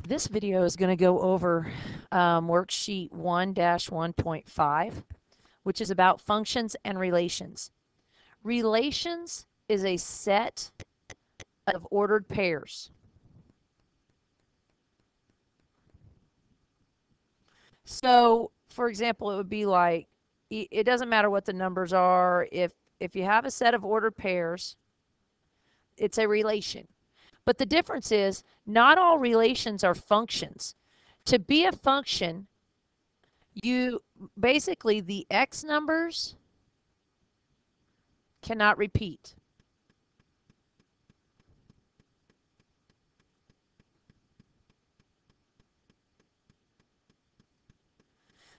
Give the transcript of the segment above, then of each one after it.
This video is going to go over worksheet 1-1.5, which is about functions and relations. Relations is a set of ordered pairs. So, for example, it would be like, it doesn't matter what the numbers are. If you have a set of ordered pairs, it's a relation. But the difference is not all relations are functions. To be a function, you basically the x numbers cannot repeat.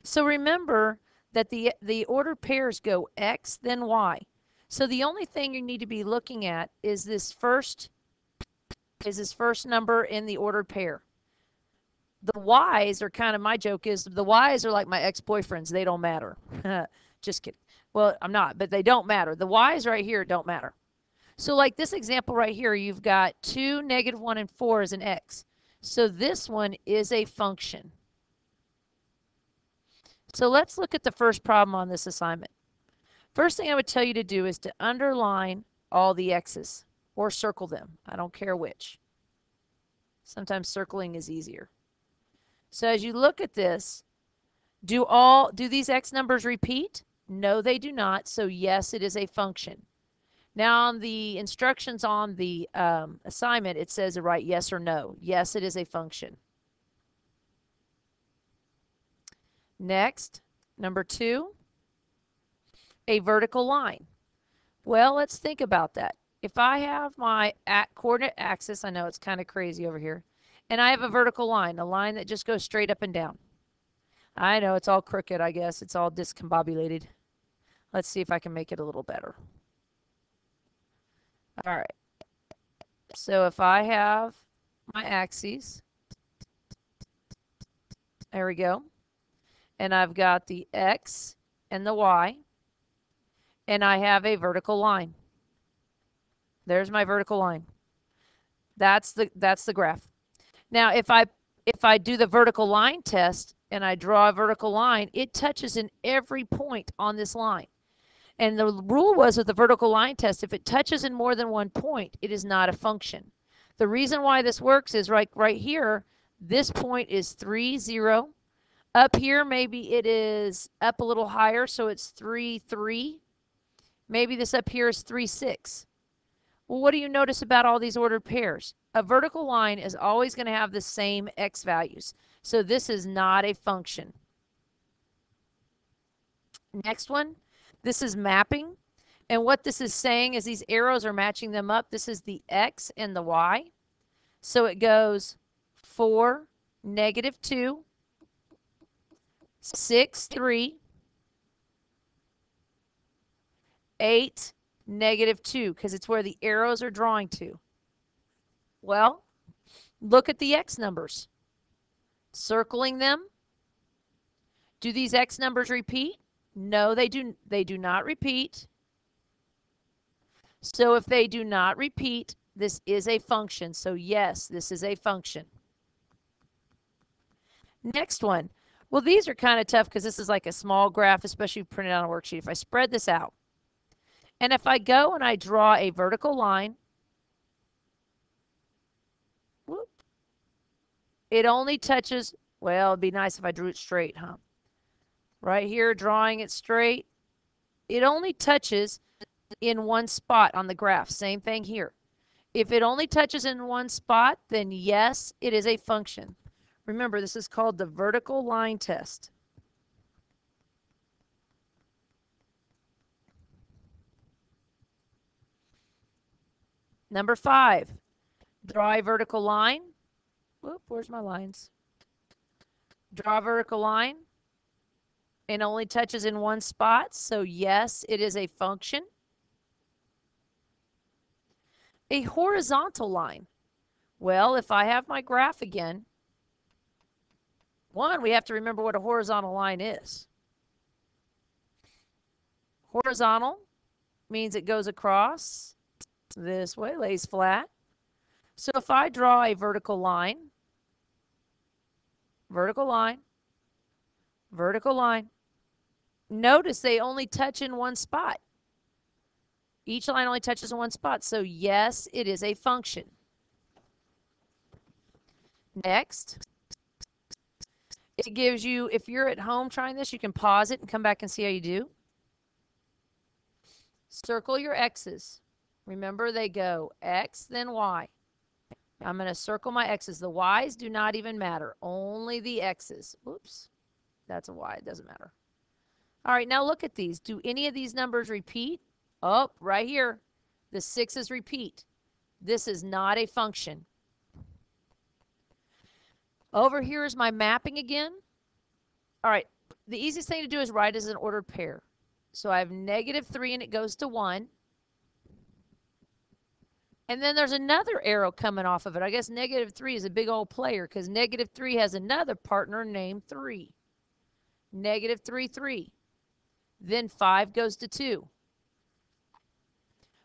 So remember that the ordered pairs go x, then y. So the only thing you need to be looking at is this first number in the ordered pair. The y's are kind of, my joke is the y's are like my ex-boyfriends. They don't matter. Just kidding. Well, I'm not, but they don't matter. The y's right here don't matter. So like this example right here, you've got 2, -1, and 4 is an x. So this one is a function. So let's look at the first problem on this assignment. First thing I would tell you to do is to underline all the x's or circle them. I don't care which. Sometimes circling is easier. So as you look at this, do these x numbers repeat? No, they do not. So yes, it is a function. Now on the instructions on the assignment, it says to write yes or no. Yes, it is a function. Next, number 2, a vertical line. Well, let's think about that. If I have my coordinate axis, I know it's kind of crazy over here, and I have a vertical line, a line that just goes straight up and down. I know it's all crooked, I guess. It's all discombobulated. Let's see if I can make it a little better. All right. So if I have my axes, there we go. And I've got the x and the y, and I have a vertical line. There's my vertical line. That's the graph. Now, if I do the vertical line test and I draw a vertical line, it touches in every point on this line. And the rule was with the vertical line test, if it touches in more than one point, it is not a function. The reason why this works is right here, this point is 3, 0. Up here, maybe it is up a little higher, so it's 3, 3. Maybe this up here is 3, 6. Well, what do you notice about all these ordered pairs? A vertical line is always going to have the same x values. So this is not a function. Next one, this is mapping. And what this is saying is these arrows are matching them up. This is the x and the y. So it goes 4, -2, 6, 3, 8, -2, because it's where the arrows are drawing to. Well, look at the x numbers. Circling them. Do these x numbers repeat? No, they do not repeat. So if they do not repeat, this is a function. So yes, this is a function. Next one. Well, these are kind of tough because this is like a small graph, especially printed on a worksheet. If I spread this out, and if I go and I draw a vertical line, whoop, it only touches, well, it'd be nice if I drew it straight, huh? Right here, drawing it straight, it only touches in one spot on the graph. Same thing here. If it only touches in one spot, then yes, it is a function. Remember, this is called the vertical line test. Number 5, draw a vertical line. Whoop, where's my lines? Draw a vertical line. It only touches in one spot, so yes, it is a function. A horizontal line. Well, if I have my graph again, one, we have to remember what a horizontal line is. Horizontal means it goes across this way, lays flat. So if I draw a vertical line, vertical line, vertical line. Notice they only touch in one spot. Each line only touches in one spot. So yes, it is a function. Next, it gives you, if you're at home trying this, you can pause it and come back and see how you do. Circle your x's. Remember, they go x, then y. I'm going to circle my x's. The y's do not even matter. Only the x's. Oops. That's a y. It doesn't matter. All right, now look at these. Do any of these numbers repeat? Oh, right here. The 6's repeat. This is not a function. Over here is my mapping again. All right, the easiest thing to do is write as an ordered pair. So I have -3 and it goes to 1. And then there's another arrow coming off of it. I guess -3 is a big old player because -3 has another partner named 3. -3, 3. Then 5 goes to 2.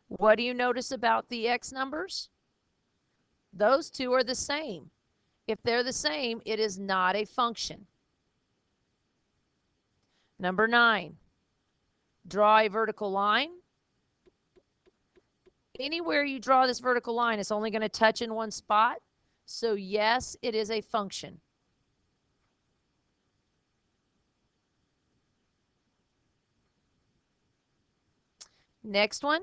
What do you notice about the x numbers? Those two are the same. If they're the same, it is not a function. Number 9, draw a vertical line. Anywhere you draw this vertical line, it's only going to touch in one spot. So yes, it is a function. Next one.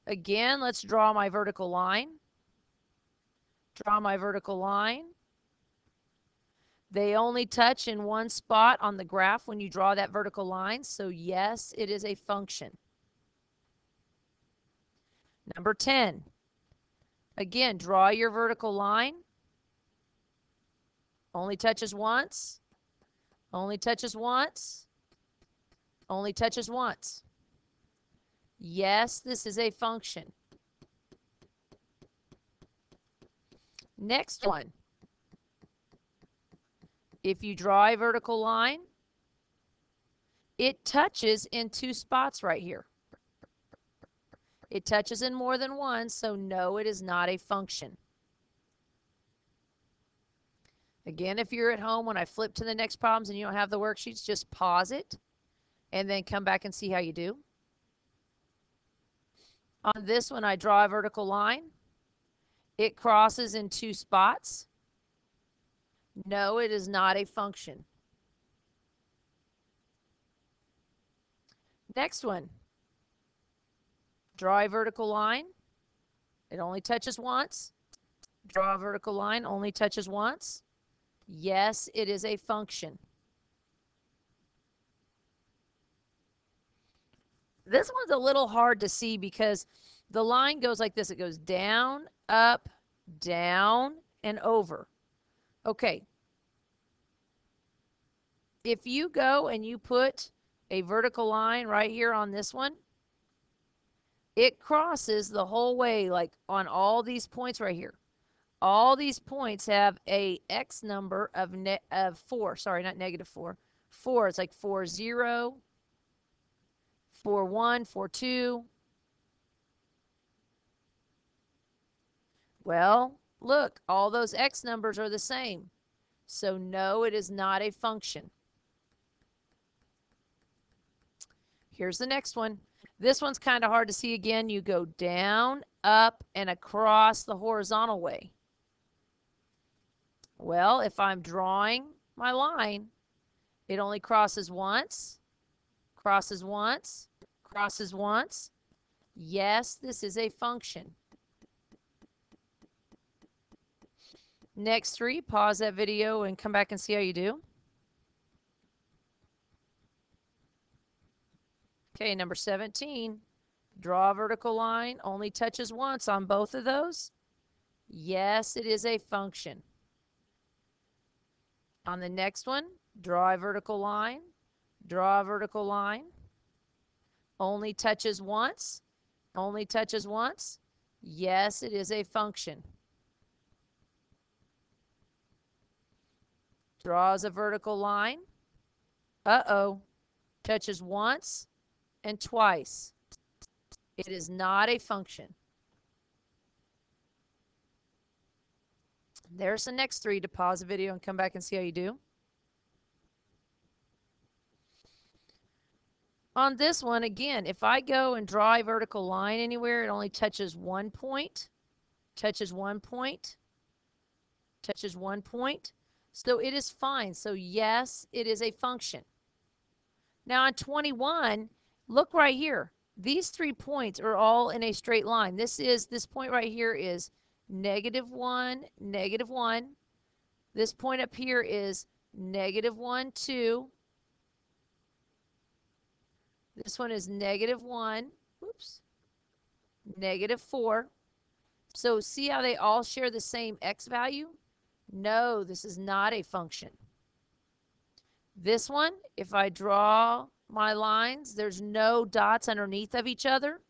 Again, let's draw my vertical line. Draw my vertical line. They only touch in one spot on the graph when you draw that vertical line. So yes, it is a function. Number 10. Again, draw your vertical line. Only touches once. Only touches once. Only touches once. Yes, this is a function. Next one. If you draw a vertical line, it touches in two spots right here. It touches in more than one, so no, it is not a function. Again, if you're at home, when I flip to the next problems and you don't have the worksheets, just pause it and then come back and see how you do. On this one, I draw a vertical line. It crosses in two spots. No, it is not a function. Next one. Draw a vertical line. It only touches once. Draw a vertical line, only touches once. Yes, it is a function. This one's a little hard to see because the line goes like this. It goes down, up, down, and over. Okay. If you go and you put a vertical line right here on this one, it crosses the whole way, like on all these points right here. All these points have a x number of 4. Sorry, not -4. 4. It's like 4, 0, 4, 1, 4, 2. Well, look, all those x numbers are the same. So no, it is not a function. Here's the next one. This one's kind of hard to see again. You go down, up, and across the horizontal way. Well, if I'm drawing my line, it only crosses once, crosses once, crosses once. Yes, this is a function. Next 3, pause that video and come back and see how you do. Okay, number 17, draw a vertical line, only touches once on both of those. Yes, it is a function. On the next one, draw a vertical line, draw a vertical line, only touches once, only touches once. Yes, it is a function. Draws a vertical line. Uh-oh, touches once and twice. It is not a function. There's the next 3 to pause the video and come back and see how you do. On this one, again, if I go and draw a vertical line anywhere, it only touches 1 point, touches 1 point, touches 1 point. So it is fine. So yes, it is a function. Now on 21, look right here. These 3 points are all in a straight line. This point right here is -1, -1. This point up here is -1, 2. This one is -1, whoops, -4. So see how they all share the same x value? No, this is not a function. This one, if I draw my lines, there's no dots underneath of each other.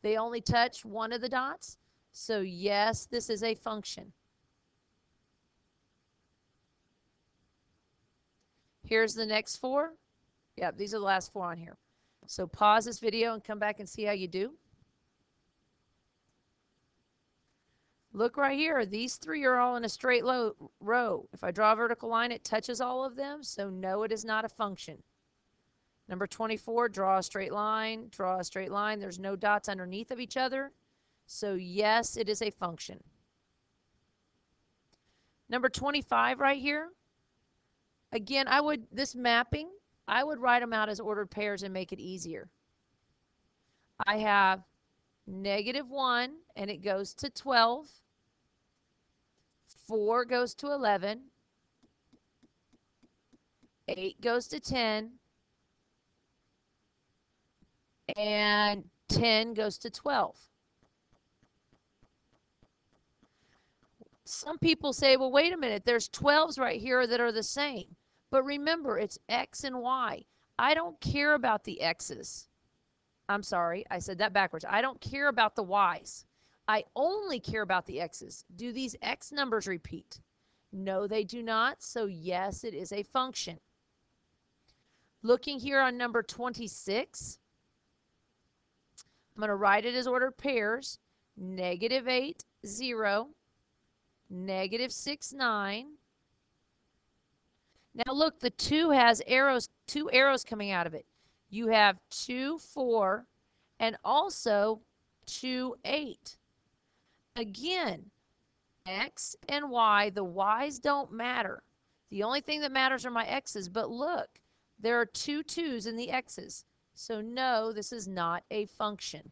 They only touch one of the dots. So yes, this is a function. Here's the next 4. Yep, these are the last 4 on here. So pause this video and come back and see how you do. Look right here. These 3 are all in a straight row. If I draw a vertical line, it touches all of them. So no, it is not a function. Number 24, draw a straight line, draw a straight line. There's no dots underneath of each other. So yes, it is a function. Number 25 right here. Again, this mapping, I would write them out as ordered pairs and make it easier. I have -1 and it goes to 12. 4 goes to 11. 8 goes to 10. And 10 goes to 12. Some people say, well, wait a minute, there's 12s right here that are the same. But remember, it's X and Y. I don't care about the X's. I'm sorry, I said that backwards. I don't care about the Y's. I only care about the X's. Do these X numbers repeat? No, they do not. So yes, it is a function. Looking here on number 26, I'm going to write it as ordered pairs. -8, 0. -6, 9. Now look, the 2 has arrows, 2 arrows coming out of it. You have 2, 4, and also 2, 8. Again, X and Y, the Y's don't matter. The only thing that matters are my X's, but look, there are 2 2's in the X's. So no, this is not a function.